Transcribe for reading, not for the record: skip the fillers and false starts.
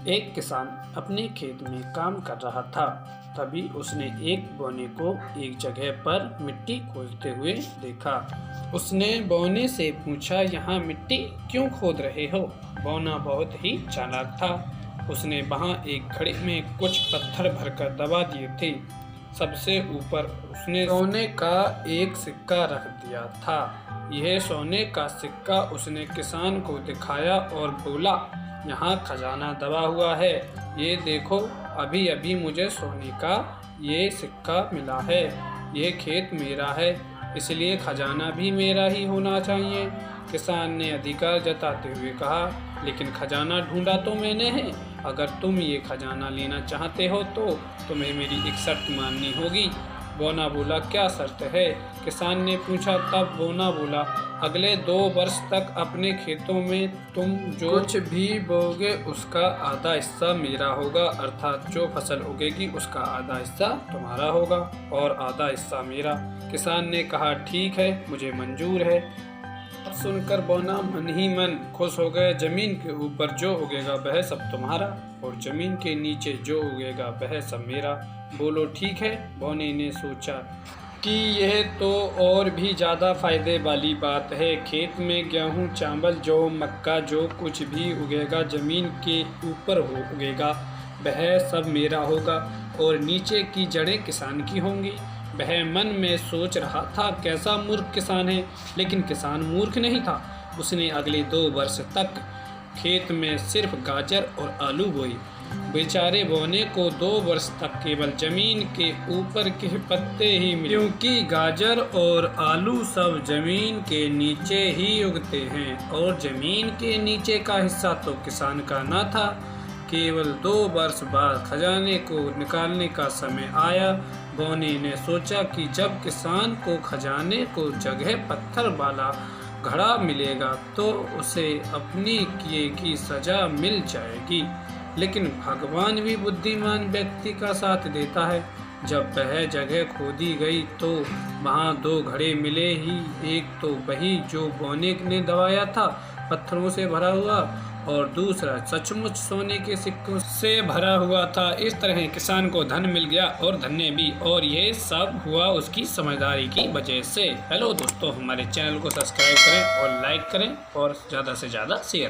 एक किसान अपने खेत में काम कर रहा था। तभी उसने एक बौने को एक जगह पर मिट्टी खोदते हुए देखा। उसने बौने से पूछा, यहाँ मिट्टी क्यों खोद रहे हो? बौना बहुत ही चालाक था। उसने वहाँ एक घड़े में कुछ पत्थर भरकर दबा दिए थे। सबसे ऊपर उसने सोने का एक सिक्का रख दिया था। यह सोने का सिक्का उसने किसान को दिखाया और बोला, यहाँ खजाना दबा हुआ है। ये देखो, अभी अभी मुझे सोने का ये सिक्का मिला है। ये खेत मेरा है, इसलिए खजाना भी मेरा ही होना चाहिए। किसान ने अधिकार जताते हुए कहा, लेकिन खजाना ढूंढा तो मैंने है। अगर तुम ये खजाना लेना चाहते हो तो तुम्हें मेरी एक शर्त माननी होगी। बौना बोला, क्या शर्त है? किसान ने पूछा। तब बौना बोला, अगले 2 वर्ष तक अपने खेतों में तुम जो कुछ भी बोगे उसका आधा हिस्सा मेरा होगा, अर्थात जो फसल उगेगी उसका आधा हिस्सा तुम्हारा होगा और आधा हिस्सा मेरा। किसान ने कहा, ठीक है, मुझे मंजूर है। सुनकर बौना मन ही मन खुश हो गए। जमीन के ऊपर जो उगेगा वह सब तुम्हारा और जमीन के नीचे जो उगेगा वह सब मेरा। बोलो, ठीक है। बौने ने सोचा कि यह तो और भी ज़्यादा फायदे वाली बात है। खेत में गेहूँ, चावल, जौ, मक्का जो कुछ भी उगेगा जमीन के ऊपर उगेगा वह सब मेरा होगा और नीचे की जड़ें किसान की होंगी। वह मन में सोच रहा था, कैसा मूर्ख किसान है। लेकिन किसान मूर्ख नहीं था। उसने अगले 2 वर्ष तक खेत में सिर्फ गाजर और आलू बोई। बेचारे बौने को 2 वर्ष तक केवल जमीन के ऊपर के पत्ते ही मिले, क्योंकि गाजर और आलू सब जमीन के नीचे ही उगते हैं और जमीन के नीचे का हिस्सा तो किसान का न था। केवल 2 वर्ष बाद खजाने को निकालने का समय आया। बौने ने सोचा कि जब किसान को खजाने को जगह पत्थर वाला घड़ा मिलेगा तो उसे अपनी किए की सजा मिल जाएगी। लेकिन भगवान भी बुद्धिमान व्यक्ति का साथ देता है। जब वह जगह खोदी गई तो वहाँ 2 घड़े मिले ही। एक तो वही जो बौने ने दबाया था, पत्थरों से भरा हुआ, और दूसरा सचमुच सोने के सिक्कों से भरा हुआ था। इस तरह किसान को धन मिल गया और धन्य भी, और ये सब हुआ उसकी समझदारी की वजह से। हेलो दोस्तों, हमारे चैनल को सब्सक्राइब करें और लाइक करें और ज़्यादा से ज़्यादा शेयर करें।